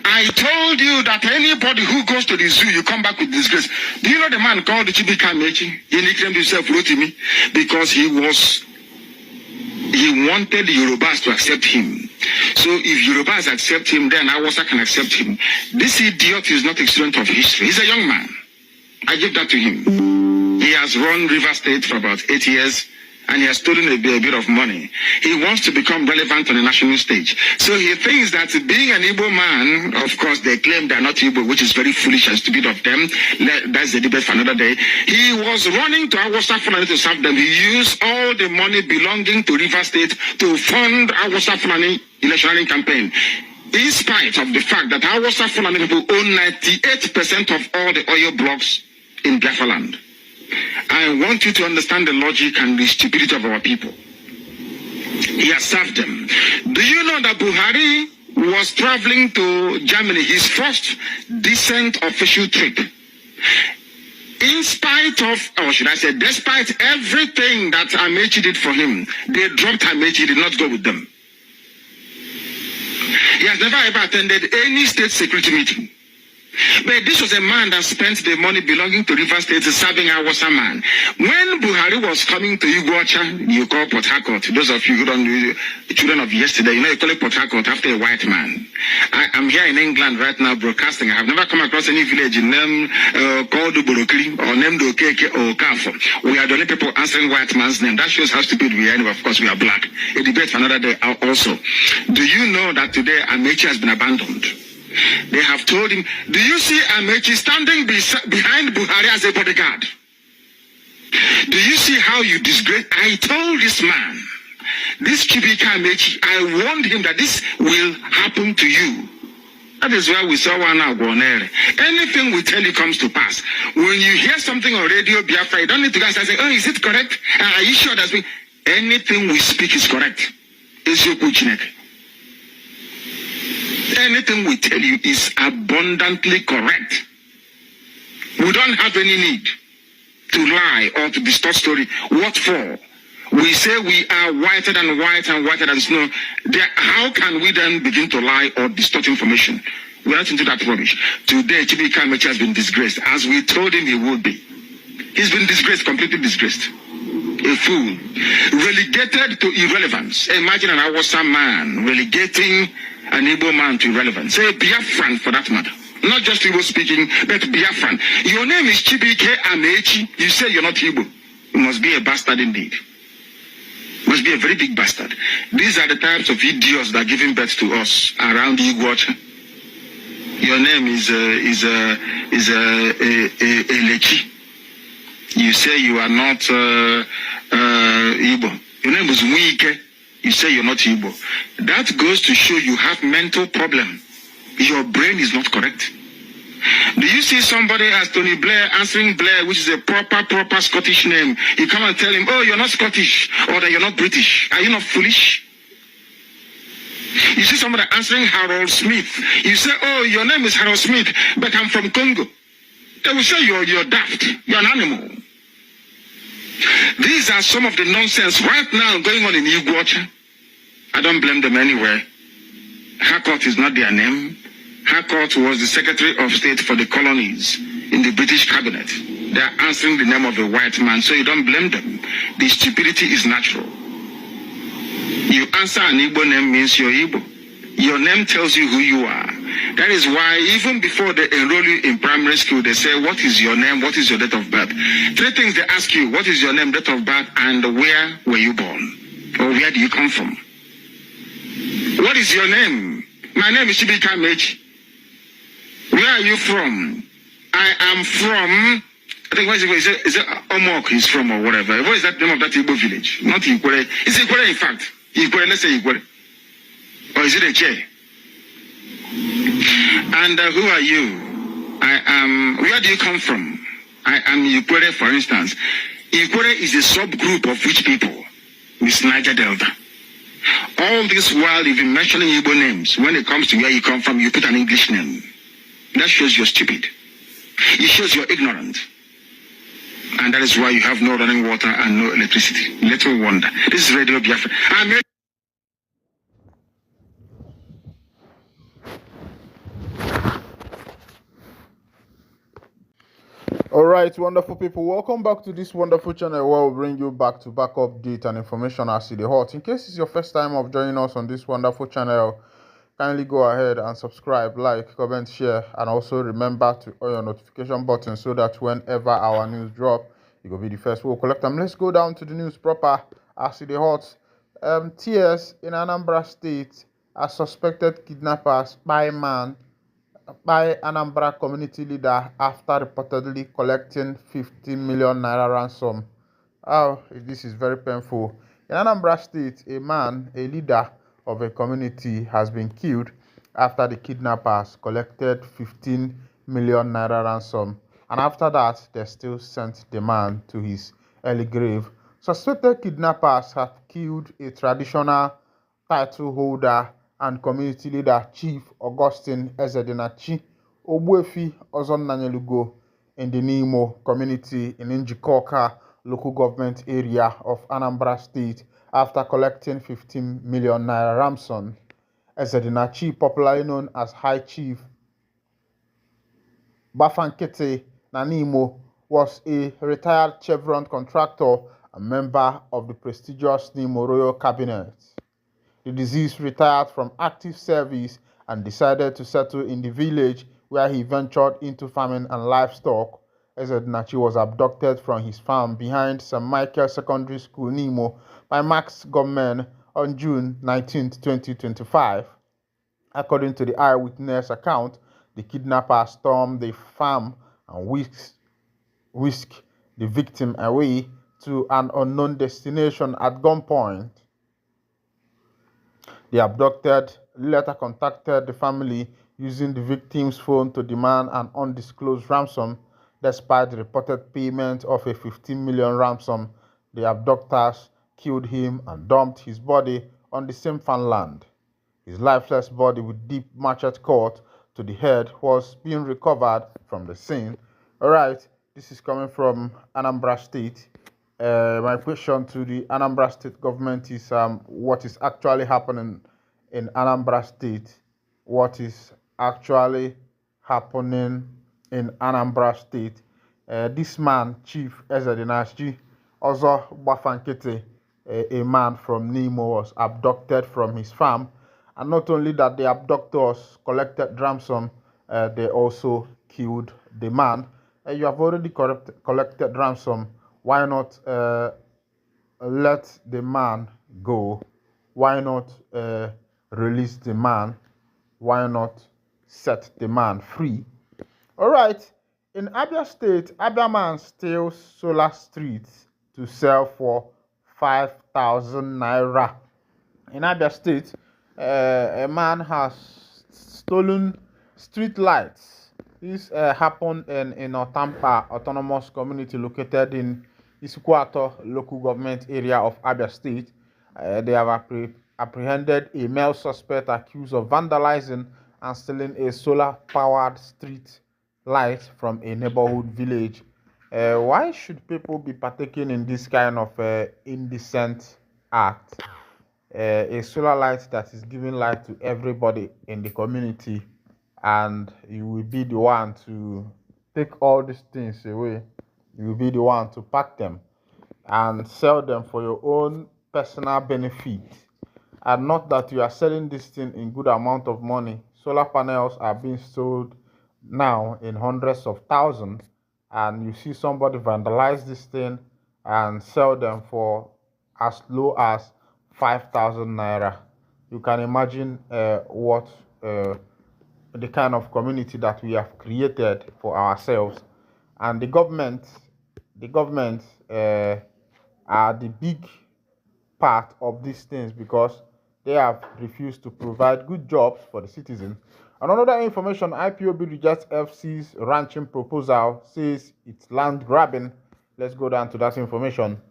I told you that anybody who goes to the zoo, you come back with disgrace. Do you know the man called Chibika Mechi? He nicknamed himself Rotimi because he wanted the Yorubas to accept him. So if Yorubas accept him, then Hausa can accept him. This idiot is not a student of history. He's a young man. I give that to him. He has run River State for about 8 years. And he has stolen a bit of money. He wants to become relevant on the national stage. So he thinks that being an Igbo man, of course, they claim they're not Igbo, which is very foolish and stupid of them. That's the debate for another day. He was running to Hausa Fulani to serve them. He used all the money belonging to River State to fund Hausa Fulani electioneering campaign. In spite of the fact that Hausa Fulani people own 98% of all the oil blocks in Biafra land. I want you to understand the logic and the stupidity of our people. He has served them. Do you know that Buhari was traveling to Germany, his first decent official trip? In spite of, or should I say, despite everything that Amechi did for him, they dropped Amechi, he did not go with them. He has never ever attended any state security meeting. But this was a man that spent the money belonging to River State serving our Hausa man. When Buhari was coming to Iguacha, you call Port Harcourt. Those of you who don't know, the children of yesterday, you know you call it Port Harcourt after a white man. I'm here in England right now broadcasting. I have never come across any village in name called Borokri or named Okeke or Kafo. We are the only people answering white man's name. That shows how stupid we are. Anyway, of course, we are black. A debate for another day also. Do you know that today Amechi has been abandoned? They have told him, do you see Amechi standing behind Buhari as a bodyguard? Do you see how you disgrace? I told this man, this Chibika Amechi, I warned him that this will happen to you. That is why we saw one now go on air. Anything we tell you comes to pass. When you hear something on radio Biafra, you don't need to go and say, oh, is it correct? Are you sure that's me? Anything we speak is correct. Is your kuchineke. Anything we tell you is abundantly correct. We don't have any need to lie or to distort story. What for? We say we are whiter than white and whiter than snow. How can we then begin to lie or distort information? We're not into that rubbish. Today, Chibika Amechi has been disgraced, as we told him he would be. He's been disgraced, completely disgraced. A fool. Relegated to irrelevance. Imagine an Hausa man relegating an Igbo man to irrelevance. Say Biafran for that matter. Not just Igbo speaking, but Biafran. Your name is Chibike Amechi. You say you're not Igbo. You must be a bastard indeed. Must be a very big bastard. These are the types of idiots that are giving birth to us around Iguacha. Your name is Elechi. You say you are not Igbo. Your name is Mwike. You say you're not Igbo. That goes to show you have mental problem. Your brain is not correct. Do you see somebody as Tony Blair answering Blair, which is a proper Scottish name? You come and tell him, oh, you're not Scottish, or that you're not British. Are you not foolish? You see somebody answering Harold Smith. You say, oh, your name is Harold Smith, but I'm from Congo. They will say you're daft. You're an animal. These are some of the nonsense right now going on in Iguacha. I don't blame them anywhere. Harcourt is not their name. Harcourt was the Secretary of State for the colonies in the British cabinet. They are answering the name of a white man, so you don't blame them. The stupidity is natural. You answer an Igbo name means you're Igbo. Your name tells you who you are. That is why even before they enroll you in primary school, they say, what is your name? What is your date of birth? 3 things they ask you: what is your name, date of birth, and where were you born? Or where do you come from? What is your name? My name is Chibika Amechi. Where are you from? I am from, I think, is it Omok he's from or whatever? What is that name of that Igbo village? Not Ikwere. Is it Ikwere in fact? Ikwere, let's say Ikwere. Or is it a J? And who are you? I am, where do you come from? I am Ikwere, for instance. Ikwere is a subgroup of which people? Miss Niger Delta. All this while you've been mentioning Igbo names. When it comes to where you come from, you put an English name. That shows you're stupid. It shows you're ignorant. And that is why you have no running water and no electricity. Little wonder. This is Radio Biafra. All right, wonderful people, welcome back to this wonderful channel where we'll bring you back-to-back update and information as to the hot. In case it's your first time of joining us on this wonderful channel, kindly go ahead and subscribe, like, comment, share, and also remember to on your notification button so that whenever our news drop, you will be the first we'll collect them. Let's go down to the news proper as to the hot. TS in Anambra State, a suspected kidnappers by Anambra community leader after reportedly collecting 15 million naira ransom. Oh, this is very painful. In Anambra State, a leader of a community, has been killed after the kidnappers collected 15 million naira ransom. And after that, they still sent the man to his early grave. Suspected kidnappers have killed a traditional title holder and community leader Chief Augustine Ezedinachi Ogbuefi Ozonnanyelugo in the Nimo community in Njikoka local government area of Anambra State after collecting 15 million naira ransom. Ezedinachi, popularly known as High Chief Bafankete Nanimo, was a retired Chevron contractor and member of the prestigious Nimo Royal Cabinet. The deceased retired from active service and decided to settle in the village where he ventured into farming and livestock. Ezedinachi was abducted from his farm behind St. Michael Secondary School, Nimo, by Max gunmen on June 19, 2025. According to the eyewitness account, the kidnappers stormed the farm and whisked the victim away to an unknown destination at gunpoint. The abducted later contacted the family using the victim's phone to demand an undisclosed ransom. Despite the reported payment of a 15 million ransom, the abductors killed him and dumped his body on the same farmland. His lifeless body with deep machete cut to the head was being recovered from the scene. All right, this is coming from Anambra State. My question to the Anambra State government is what is actually happening in Anambra State? What is actually happening in Anambra State? This man, Chief Ezedinachi, also Bafankete, a man from Nimo, was abducted from his farm. And not only that, the abductors collected ransom, they also killed the man. You have already collected ransom. Why not let the man go? Why not release the man? Why not set the man free? All right. In Abia State, Abia man steals solar streets to sell for 5,000 naira. In Abia State, a man has stolen street lights. This happened in Otampa Autonomous Community located in Isukwato local government area of Abia State. They have apprehended a male suspect accused of vandalizing and stealing a solar-powered street light from a neighborhood village. Why should people be partaking in this kind of indecent act? A solar light that is giving light to everybody in the community, and you will be the one to take all these things away. You will be the one to pack them and sell them for your own personal benefit, and not that you are selling this thing in good amount of money. Solar panels are being sold now in hundreds of thousands, and you see somebody vandalize this thing and sell them for as low as 5,000 naira. You can imagine what the kind of community that we have created for ourselves. And the government are the big part of these things because they have refused to provide good jobs for the citizens. And another information, IPOB rejects FC's ranching proposal, says it's land grabbing. Let's go down to that information.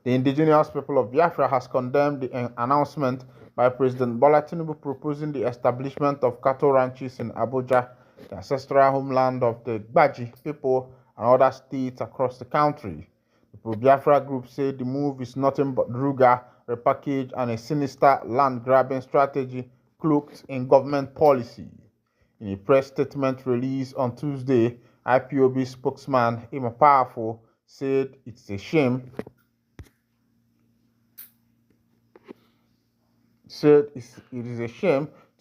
The indigenous people of Biafra has condemned the announcement by President Bola Tinubu proposing the establishment of cattle ranches in Abuja, the ancestral homeland of the Gbaji people and other states across the country. The pro-Biafra group said the move is nothing but Ruga, repackaged, and a sinister land-grabbing strategy cloaked in government policy. In a press statement released on Tuesday, IPOB spokesman Emma Powerful said it is a shame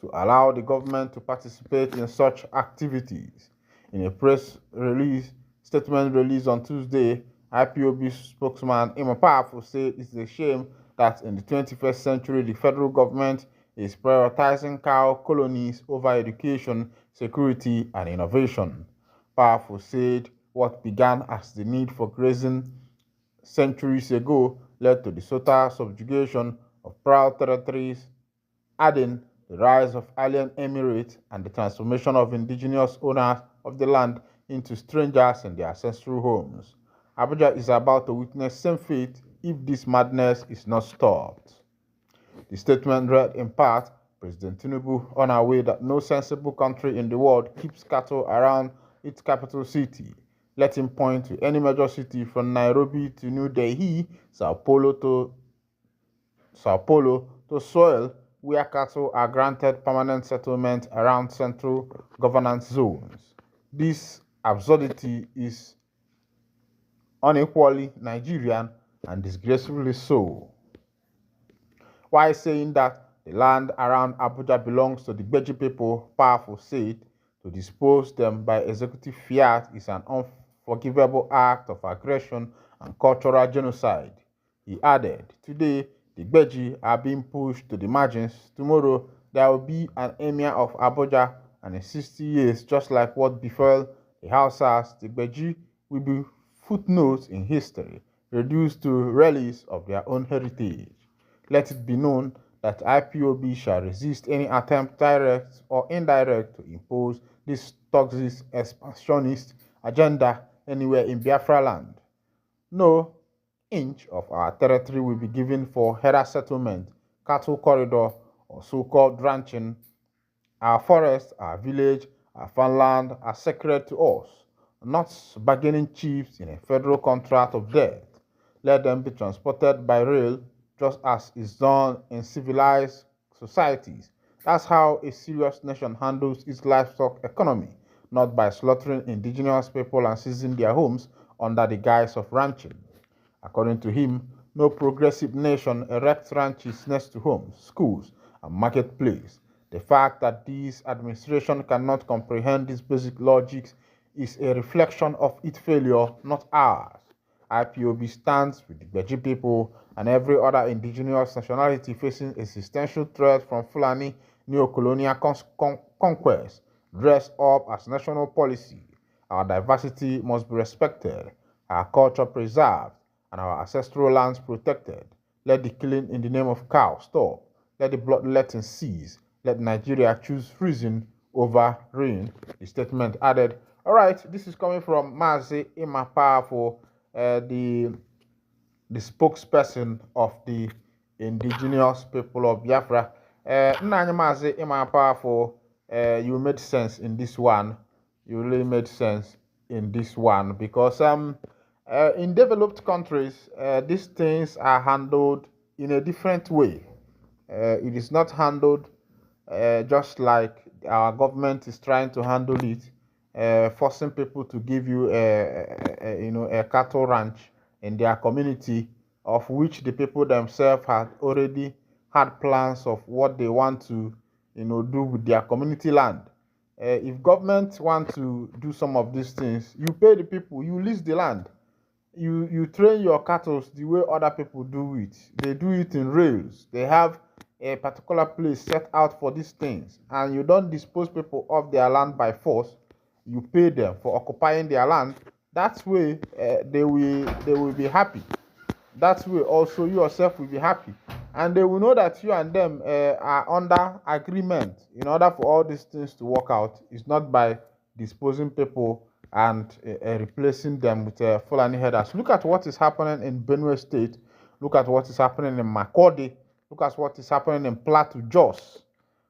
to allow the government to participate in such activities. In a press release statement released on Tuesday, IPOB spokesman Emma Powerful said it's a shame that in the 21st century the federal government is prioritizing cow colonies over education, security, and innovation. Powerful said what began as the need for grazing centuries ago led to the total subjugation of proud territories, adding the rise of alien emirates and the transformation of indigenous owners of the land into strangers in their ancestral homes. Abuja is about to witness same fate if this madness is not stopped. The statement read in part, President Tinubu unaware that no sensible country in the world keeps cattle around its capital city. Let him point to any major city from Nairobi to New Delhi, Sao Paulo to soil where cattle are granted permanent settlement around central governance zones. This absurdity is unequally Nigerian and disgracefully so. While saying that the land around Abuja belongs to the Beji people, Powerful said to dispose them by executive fiat is an unforgivable act of aggression and cultural genocide. He added, today the Beji are being pushed to the margins. Tomorrow there will be an emir of Abuja, and in 60 years, just like what befell the Hausas, the Beji will be footnotes in history, reduced to relics of their own heritage. Let it be known that IPOB shall resist any attempt, direct or indirect, to impose this toxic expansionist agenda anywhere in Biafra land. No inch of our territory will be given for header settlement, cattle corridor, or so-called ranching. Our forests, our village, our farmland are sacred to us, not bargaining chips in a federal contract of death. Let them be transported by rail just as is done in civilized societies. That's how a serious nation handles its livestock economy, not by slaughtering indigenous people and seizing their homes under the guise of ranching. According to him, no progressive nation erects ranches next to homes, schools, and marketplaces. The fact that this administration cannot comprehend this basic logic is a reflection of its failure, not ours. IPOB stands with the Beji people and every other indigenous nationality facing existential threat from Fulani neo-colonial conquest, dressed up as national policy. Our diversity must be respected, our culture preserved, and our ancestral lands protected. Let the killing in the name of cow stop. Let the bloodletting cease. Let Nigeria choose reason over rain. The statement added. All right, this is coming from Mazi Emma Powerful, the spokesperson of the indigenous people of Biafra. Nnamdi Mazi Emma Powerful, you made sense in this one. You really made sense in this one because in developed countries, these things are handled in a different way. It is not handled just like our government is trying to handle it, forcing people to give you a cattle ranch in their community, of which the people themselves had already had plans of what they want to do with their community land. If government want to do some of these things, you pay the people, you lease the land, you train your cattle the way other people do it. They do it in rails. They have a particular place set out for these things, and you don't dispose people of their land by force. You pay them for occupying their land. That way, they will be happy. That way, also you yourself will be happy, and they will know that you and them are under agreement. In order for all these things to work out, it's not by disposing people and replacing them with Fulani headers. Look at what is happening in Benue State. Look at what is happening in Makurdi. Look at what is happening in Plateau, Jos.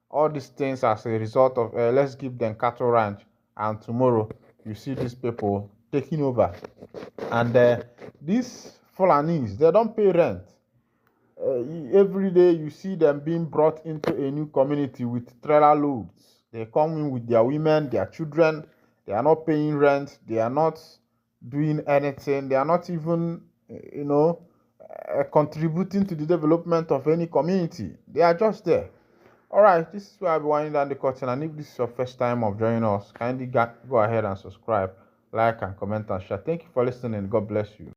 All these things as a result of let's give them cattle ranch, and tomorrow you see these people taking over. And these Fulanis, they don't pay rent. Every day you see them being brought into a new community with trailer loads. They come in with their women, their children, They are not paying rent. They are not doing anything. They are not even, contributing to the development of any community. They are just there. All right, this is where I'll be winding down the curtain. And if this is your first time of joining us, kindly go ahead and subscribe, like, and comment and share. Thank you for listening. God bless you.